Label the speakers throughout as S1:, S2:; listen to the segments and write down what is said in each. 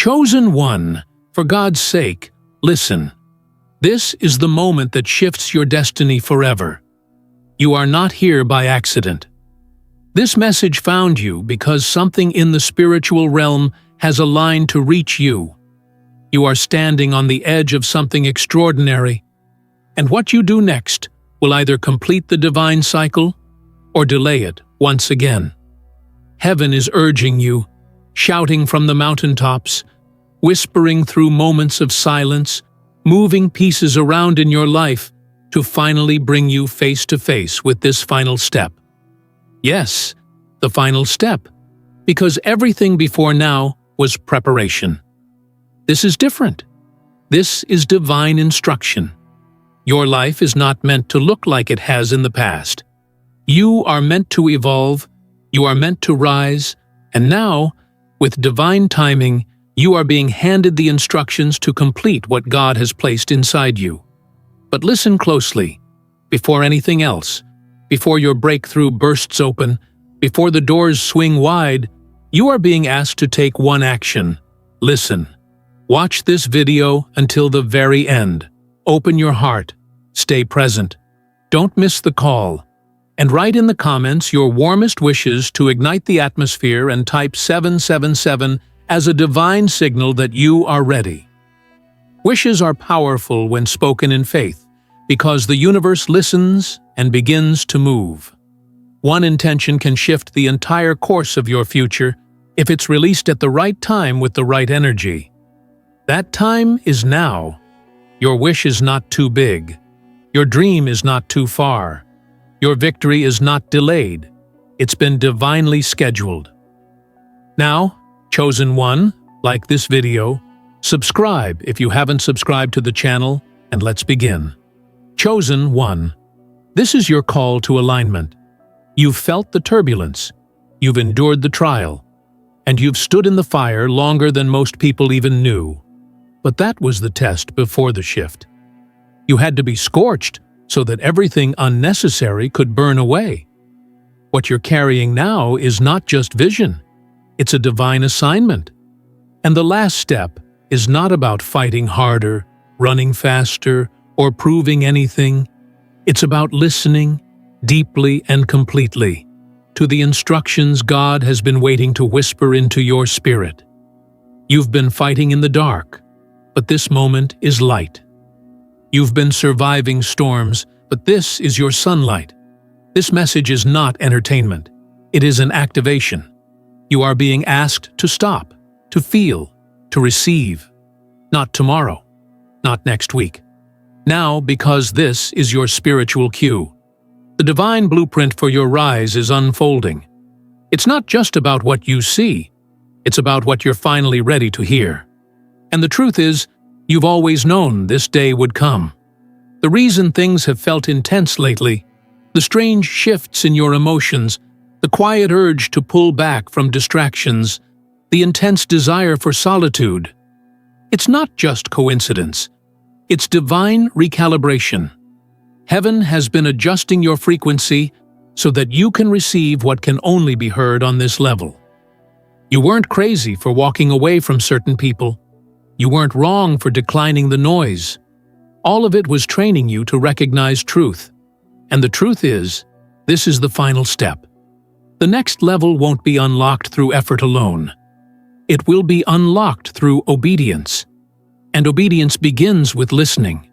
S1: Chosen one, for God's sake, listen. This is the moment that shifts your destiny forever. You are not here by accident. This message found you because something in the spiritual realm has aligned to reach you. You are standing on the edge of something extraordinary, and what you do next will either complete the divine cycle or delay it once again. Heaven is urging you, shouting from the mountaintops, whispering through moments of silence, moving pieces around in your life to finally bring you face to face with this final step. Yes, the final step, because everything before now was preparation. This is different. This is divine instruction. Your life is not meant to look like it has in the past. You are meant to evolve, you are meant to rise, and now, with divine timing, you are being handed the instructions to complete what God has placed inside you. But listen closely. Before anything else, before your breakthrough bursts open, before the doors swing wide, you are being asked to take one action. Listen. Watch this video until the very end. Open your heart. Stay present. Don't miss the call. And write in the comments your warmest wishes to ignite the atmosphere and type 777 as a divine signal that you are ready. Wishes are powerful when spoken in faith, because the universe listens and begins to move. One intention can shift the entire course of your future if it's released at the right time with the right energy. That time is now. Your wish is not too big. Your dream is not too far. Your victory is not delayed. It's been divinely scheduled. Now, chosen one, like this video, subscribe if you haven't subscribed to the channel, and let's begin. Chosen one. This is your call to alignment. You've felt the turbulence, you've endured the trial, and you've stood in the fire longer than most people even knew. But that was the test before the shift. You had to be scorched so that everything unnecessary could burn away. What you're carrying now is not just vision, it's a divine assignment. And the last step is not about fighting harder, running faster, or proving anything. It's about listening, deeply and completely, to the instructions God has been waiting to whisper into your spirit. You've been fighting in the dark, but this moment is light. You've been surviving storms, but this is your sunlight. This message is not entertainment. It is an activation. You are being asked to stop, to feel, to receive. Not tomorrow, not next week. Now, because this is your spiritual cue. The divine blueprint for your rise is unfolding. It's not just about what you see. It's about what you're finally ready to hear. And the truth is, you've always known this day would come. The reason things have felt intense lately, the strange shifts in your emotions, the quiet urge to pull back from distractions, the intense desire for solitude. It's not just coincidence. It's divine recalibration. Heaven has been adjusting your frequency so that you can receive what can only be heard on this level. You weren't crazy for walking away from certain people. You weren't wrong for declining the noise. All of it was training you to recognize truth. And the truth is, this is the final step. The next level won't be unlocked through effort alone. It will be unlocked through obedience. And obedience begins with listening.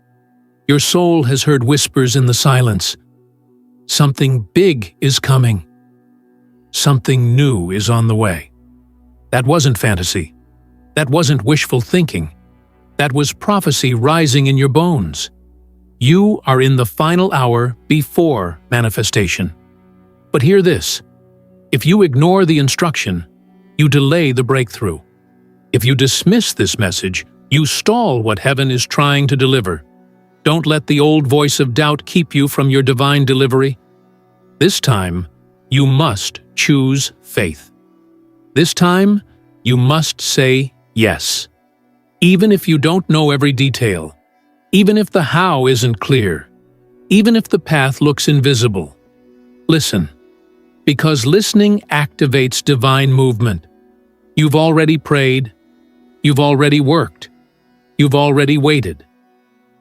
S1: Your soul has heard whispers in the silence. Something big is coming. Something new is on the way. That wasn't fantasy. That wasn't wishful thinking. That was prophecy rising in your bones. You are in the final hour before manifestation. But hear this. If you ignore the instruction, you delay the breakthrough. If you dismiss this message, you stall what heaven is trying to deliver. Don't let the old voice of doubt keep you from your divine delivery. This time, you must choose faith. This time, you must say yes. Even if you don't know every detail, even if the how isn't clear, even if the path looks invisible. Listen, because listening activates divine movement. You've already prayed, You've already worked. You've already waited.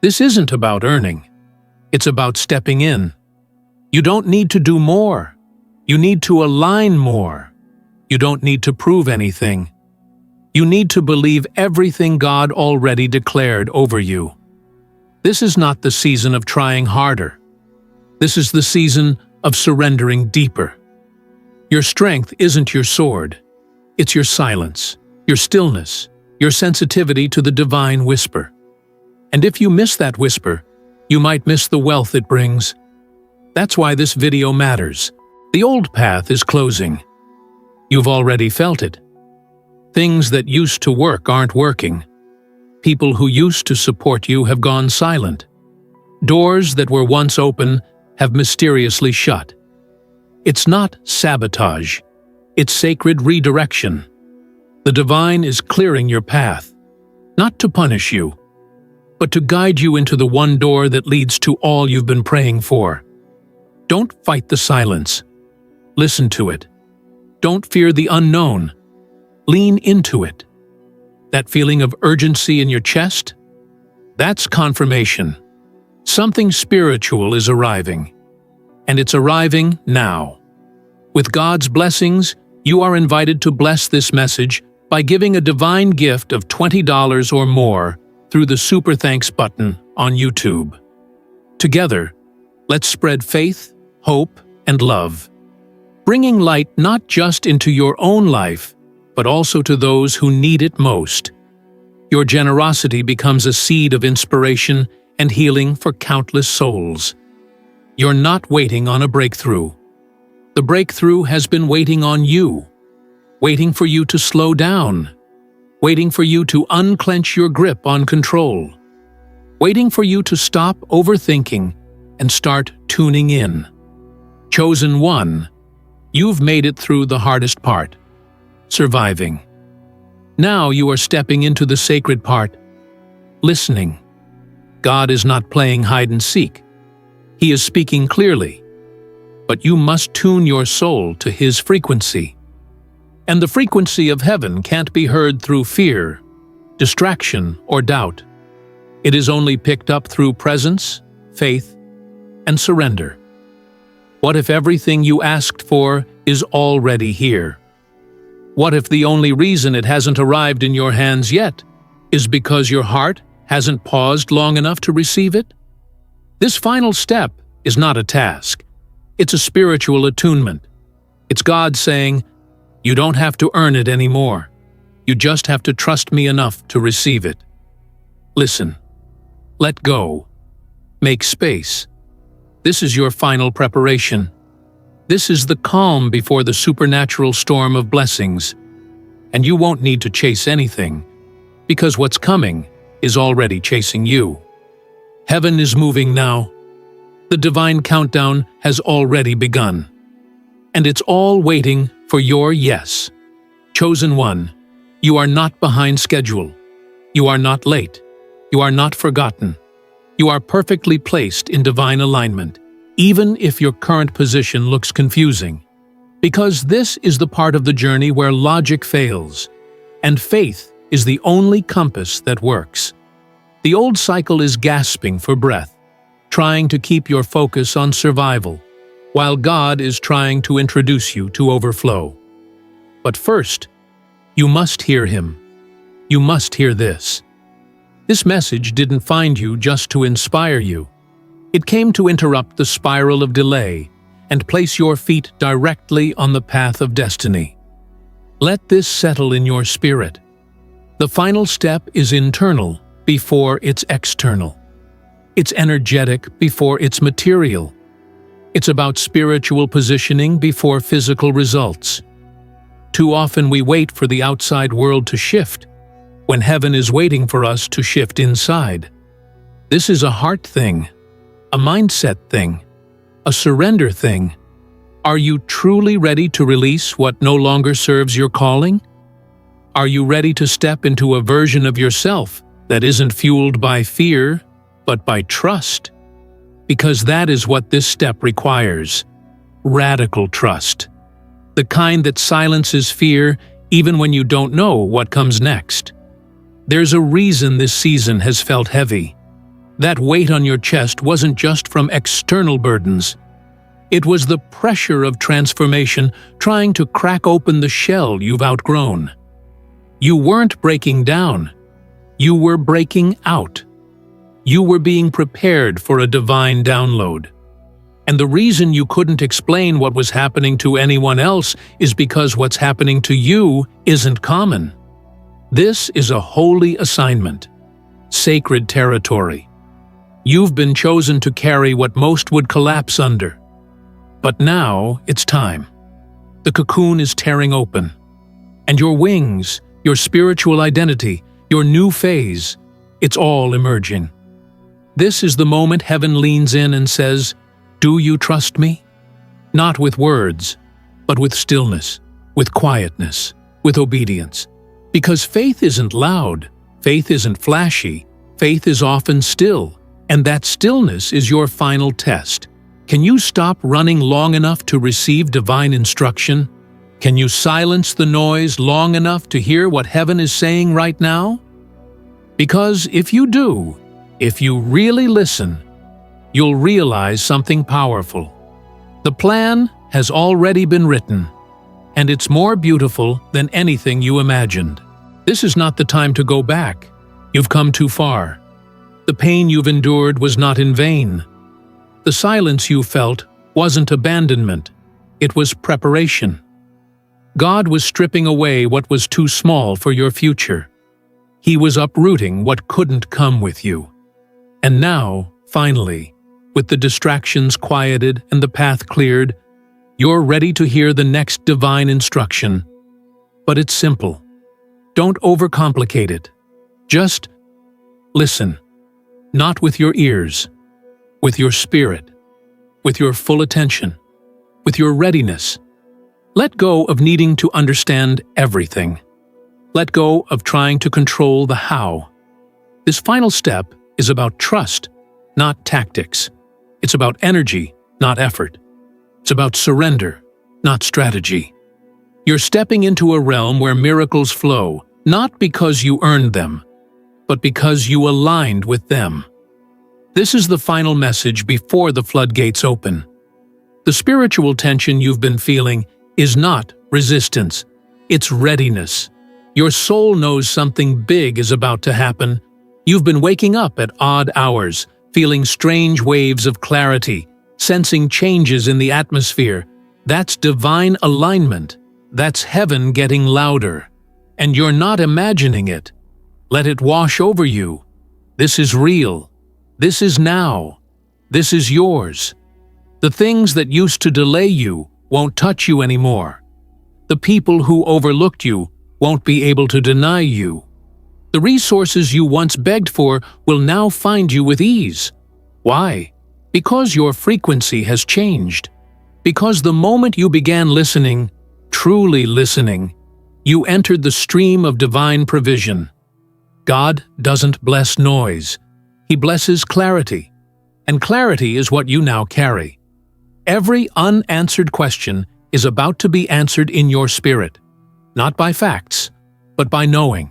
S1: This isn't about earning. It's about stepping in. You don't need to do more. You need to align more. You don't need to prove anything. You need to believe everything God already declared over you. This is not the season of trying harder. This is the season of surrendering deeper. Your strength isn't your sword. It's your silence, your stillness, your sensitivity to the divine whisper. And if you miss that whisper, you might miss the wealth it brings. That's why this video matters. The old path is closing. You've already felt it. Things that used to work aren't working. People who used to support you have gone silent. Doors that were once open have mysteriously shut. It's not sabotage. It's sacred redirection. The divine is clearing your path, not to punish you, but to guide you into the one door that leads to all you've been praying for. Don't fight the silence. Listen to it. Don't fear the unknown. Lean into it. That feeling of urgency in your chest? That's confirmation. Something spiritual is arriving. And it's arriving now. With God's blessings, you are invited to bless this message by giving a divine gift of $20 or more through the Super Thanks button on YouTube. Together, let's spread faith, hope, and love, bringing light not just into your own life, but also to those who need it most. Your generosity becomes a seed of inspiration and healing for countless souls. You're not waiting on a breakthrough. The breakthrough has been waiting on you, waiting for you to slow down, waiting for you to unclench your grip on control, waiting for you to stop overthinking and start tuning in. Chosen one, you've made it through the hardest part, surviving. Now you are stepping into the sacred part, listening. God is not playing hide and seek. He is speaking clearly, but you must tune your soul to His frequency. And the frequency of heaven can't be heard through fear, distraction, or doubt. It is only picked up through presence, faith, and surrender. What if everything you asked for is already here? What if the only reason it hasn't arrived in your hands yet is because your heart hasn't paused long enough to receive it? This final step is not a task. It's a spiritual attunement. It's God saying, you don't have to earn it anymore. You just have to trust me enough to receive it. Listen. Let go. Make space. This is your final preparation. This is the calm before the supernatural storm of blessings. And you won't need to chase anything, because what's coming is already chasing you. Heaven is moving now. The divine countdown has already begun. And it's all waiting for your yes. Chosen one, you are not behind schedule. You are not late. You are not forgotten. You are perfectly placed in divine alignment, even if your current position looks confusing. Because this is the part of the journey where logic fails, and faith is the only compass that works. The old cycle is gasping for breath, trying to keep your focus on survival, while God is trying to introduce you to overflow. But first, you must hear Him. You must hear this. This message didn't find you just to inspire you. It came to interrupt the spiral of delay and place your feet directly on the path of destiny. Let this settle in your spirit. The final step is internal before it's external. It's energetic before it's material. It's about spiritual positioning before physical results. Too often we wait for the outside world to shift, when heaven is waiting for us to shift inside. This is a heart thing, a mindset thing, a surrender thing. Are you truly ready to release what no longer serves your calling? Are you ready to step into a version of yourself that isn't fueled by fear, but by trust? Because that is what this step requires. Radical trust. The kind that silences fear even when you don't know what comes next. There's a reason this season has felt heavy. That weight on your chest wasn't just from external burdens. It was the pressure of transformation trying to crack open the shell you've outgrown. You weren't breaking down. You were breaking out. You were being prepared for a divine download. And the reason you couldn't explain what was happening to anyone else is because what's happening to you isn't common. This is a holy assignment, sacred territory. You've been chosen to carry what most would collapse under. But now it's time. The cocoon is tearing open. And your wings, your spiritual identity, your new phase, it's all emerging. This is the moment heaven leans in and says, "Do you trust me?" Not with words, but with stillness, with quietness, with obedience. Because faith isn't loud, faith isn't flashy, faith is often still, and that stillness is your final test. Can you stop running long enough to receive divine instruction? Can you silence the noise long enough to hear what heaven is saying right now? Because if you do, if you really listen, you'll realize something powerful. The plan has already been written, and it's more beautiful than anything you imagined. This is not the time to go back. You've come too far. The pain you've endured was not in vain. The silence you felt wasn't abandonment. It was preparation. God was stripping away what was too small for your future. He was uprooting what couldn't come with you. And now, finally, with the distractions quieted and the path cleared, you're ready to hear the next divine instruction. But it's simple. Don't overcomplicate it. Just listen. Not with your ears, with your spirit, with your full attention, with your readiness. Let go of needing to understand everything. Let go of trying to control the how. This final step is about trust, not tactics. It's about energy, not effort. It's about surrender, not strategy. You're stepping into a realm where miracles flow, not because you earned them, but because you aligned with them. This is the final message before the floodgates open. The spiritual tension you've been feeling is not resistance, it's readiness. Your soul knows something big is about to happen. You've been waking up at odd hours, feeling strange waves of clarity, sensing changes in the atmosphere. That's divine alignment. That's heaven getting louder. And you're not imagining it. Let it wash over you. This is real. This is now. This is yours. The things that used to delay you won't touch you anymore. The people who overlooked you won't be able to deny you. The resources you once begged for will now find you with ease. Why? Because your frequency has changed. Because the moment you began listening, truly listening, you entered the stream of divine provision. God doesn't bless noise. He blesses clarity. And clarity is what you now carry. Every unanswered question is about to be answered in your spirit, not by facts, but by knowing.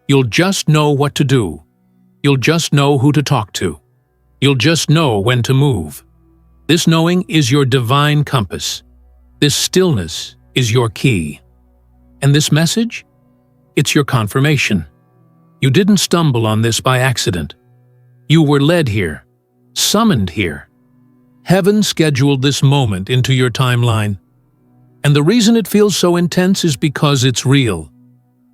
S1: You'll just know what to do. You'll just know who to talk to. You'll just know when to move. This knowing is your divine compass. This stillness is your key. And this message? It's your confirmation. You didn't stumble on this by accident. You were led here, summoned here. Heaven scheduled this moment into your timeline. And the reason it feels so intense is because it's real.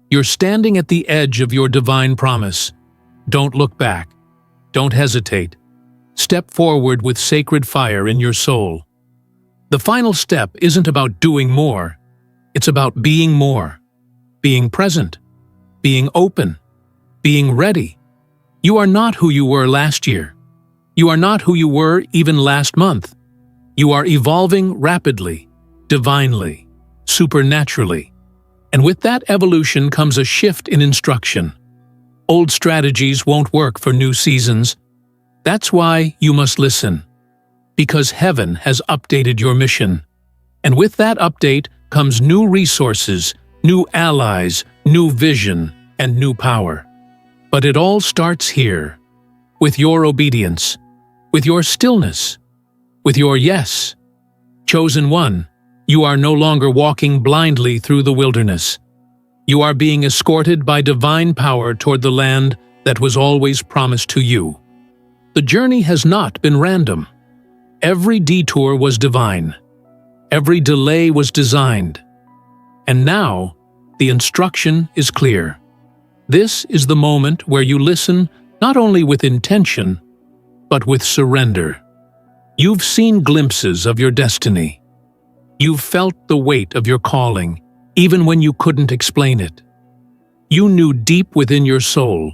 S1: You're standing at the edge of your divine promise. Don't look back. Don't hesitate. Step forward with sacred fire in your soul. The final step isn't about doing more. It's about being more. Being present. Being open. Being ready. You are not who you were last year. You are not who you were even last month. You are evolving rapidly, divinely, supernaturally. And with that evolution comes a shift in instruction. Old strategies won't work for new seasons. That's why you must listen. Because heaven has updated your mission. And with that update comes new resources, new allies, new vision, and new power. But it all starts here, with your obedience, with your stillness, with your yes. Chosen one, you are no longer walking blindly through the wilderness. You are being escorted by divine power toward the land that was always promised to you. The journey has not been random. Every detour was divine. Every delay was designed. And now, the instruction is clear. This is the moment where you listen not only with intention, but with surrender. You've seen glimpses of your destiny. You've felt the weight of your calling, even when you couldn't explain it. You knew deep within your soul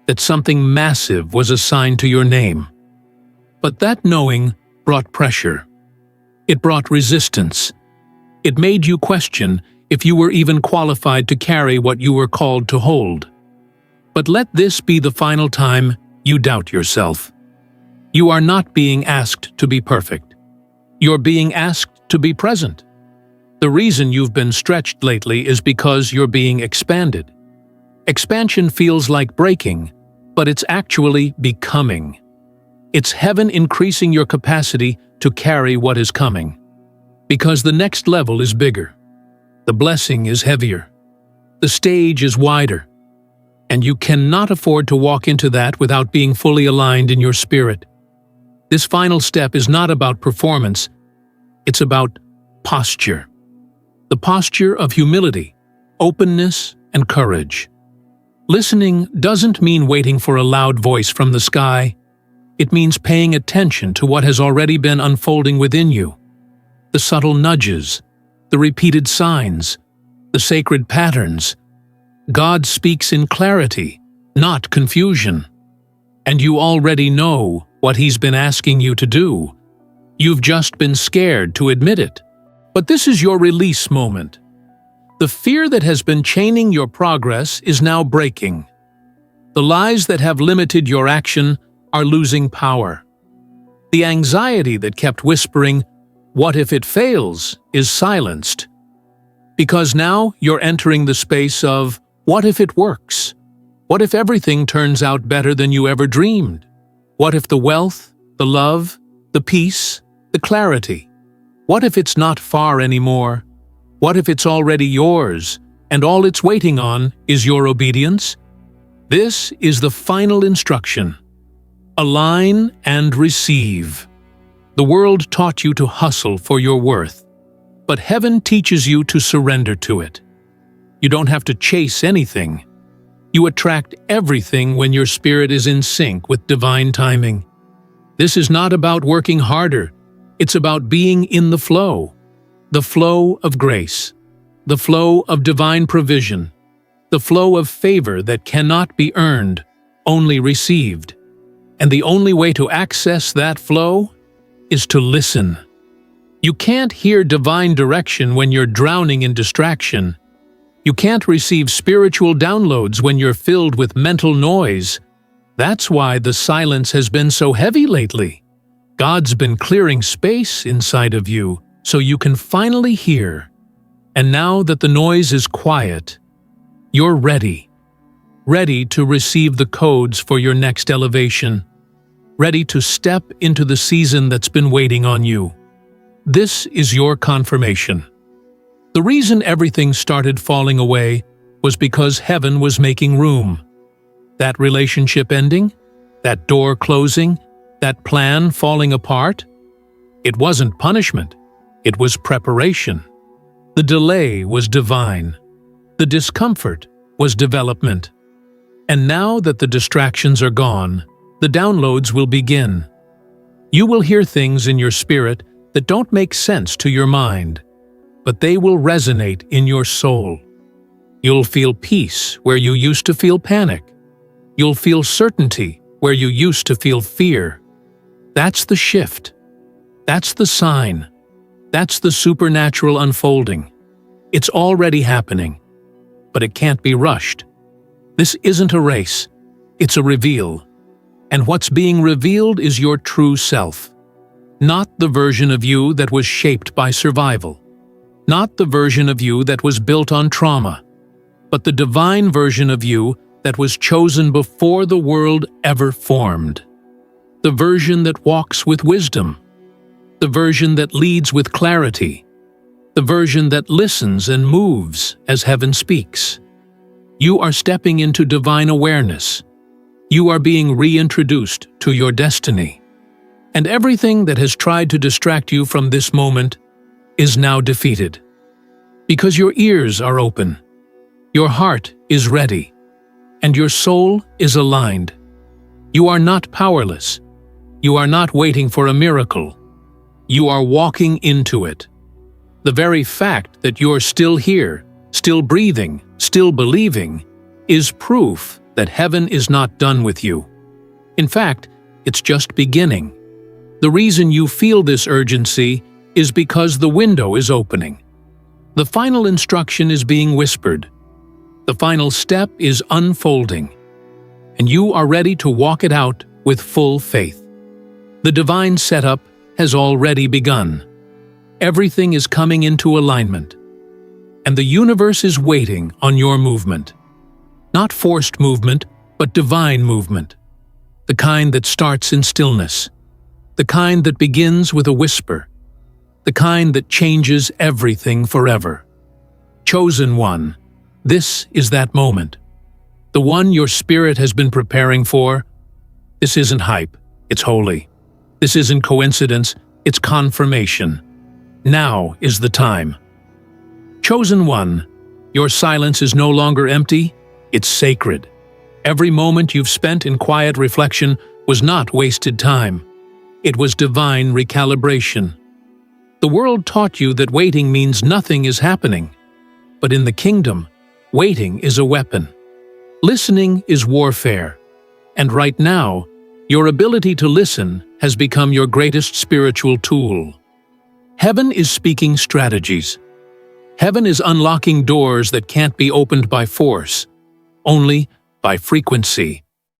S1: that something massive was assigned to your name. But that knowing brought pressure. It brought resistance. It made you question if you were even qualified to carry what you were called to hold. But let this be the final time you doubt yourself. You are not being asked to be perfect. You're being asked to be present. The reason you've been stretched lately is because you're being expanded. Expansion feels like breaking, but it's actually becoming. It's heaven increasing your capacity to carry what is coming. Because the next level is bigger. The blessing is heavier. The stage is wider. And you cannot afford to walk into that without being fully aligned in your spirit. This final step is not about performance. It's about posture. The posture of humility, openness, and courage. Listening doesn't mean waiting for a loud voice from the sky. It means paying attention to what has already been unfolding within you. The subtle nudges, the repeated signs, the sacred patterns. God speaks in clarity, not confusion. And you already know what He's been asking you to do. You've just been scared to admit it. But this is your release moment. The fear that has been chaining your progress is now breaking. The lies that have limited your action are losing power. The anxiety that kept whispering, "What if it fails?" is silenced. Because now you're entering the space of, "What if it works? What if everything turns out better than you ever dreamed? What if the wealth, the love, the peace, the clarity? What if it's not far anymore? What if it's already yours, and all it's waiting on is your obedience?" This is the final instruction. Align and receive. The world taught you to hustle for your worth, but heaven teaches you to surrender to it. You don't have to chase anything. You attract everything when your spirit is in sync with divine timing. This is not about working harder. It's about being in the flow of grace, the flow of divine provision, the flow of favor that cannot be earned, only received. And the only way to access that flow is to listen. You can't hear divine direction when you're drowning in distraction. You can't receive spiritual downloads when you're filled with mental noise. That's why the silence has been so heavy lately. God's been clearing space inside of you so you can finally hear. And now that the noise is quiet, you're ready to receive the codes for your next elevation, ready to step into the season that's been waiting on you. This is your confirmation. The reason everything started falling away was because heaven was making room. That relationship ending, that door closing, that plan falling apart, it wasn't punishment, it was preparation. The delay was divine. The discomfort was development. And now that the distractions are gone, the downloads will begin. You will hear things in your spirit that don't make sense to your mind, but they will resonate in your soul. You'll feel peace where you used to feel panic. You'll feel certainty where you used to feel fear. That's the shift. That's the sign. That's the supernatural unfolding. It's already happening, but it can't be rushed. This isn't a race. It's a reveal. And what's being revealed is your true self. Not the version of you that was shaped by survival. Not the version of you that was built on trauma. But the divine version of you that was chosen before the world ever formed. The version that walks with wisdom. The version that leads with clarity. The version that listens and moves as heaven speaks. You are stepping into divine awareness. You are being reintroduced to your destiny. And everything that has tried to distract you from this moment is now defeated. Because your ears are open, your heart is ready, and your soul is aligned. You are not powerless. You are not waiting for a miracle. You are walking into it. The very fact that you're still here, still breathing, still believing, is proof that heaven is not done with you. In fact, it's just beginning. The reason you feel this urgency is because the window is opening. The final instruction is being whispered. The final step is unfolding, and you are ready to walk it out with full faith. The divine setup has already begun. Everything is coming into alignment, and the universe is waiting on your movement. Not forced movement, but divine movement. The kind that starts in stillness. The kind that begins with a whisper. The kind that changes everything forever. Chosen one, this is that moment. The one your spirit has been preparing for. This isn't hype, it's holy. This isn't coincidence, it's confirmation. Now is the time. Chosen one, your silence is no longer empty, it's sacred. Every moment you've spent in quiet reflection was not wasted time. It was divine recalibration. The world taught you that waiting means nothing is happening. But in the kingdom, waiting is a weapon. Listening is warfare. And right now, your ability to listen has become your greatest spiritual tool. Heaven is speaking strategies. Heaven is unlocking doors that can't be opened by force, only by frequency.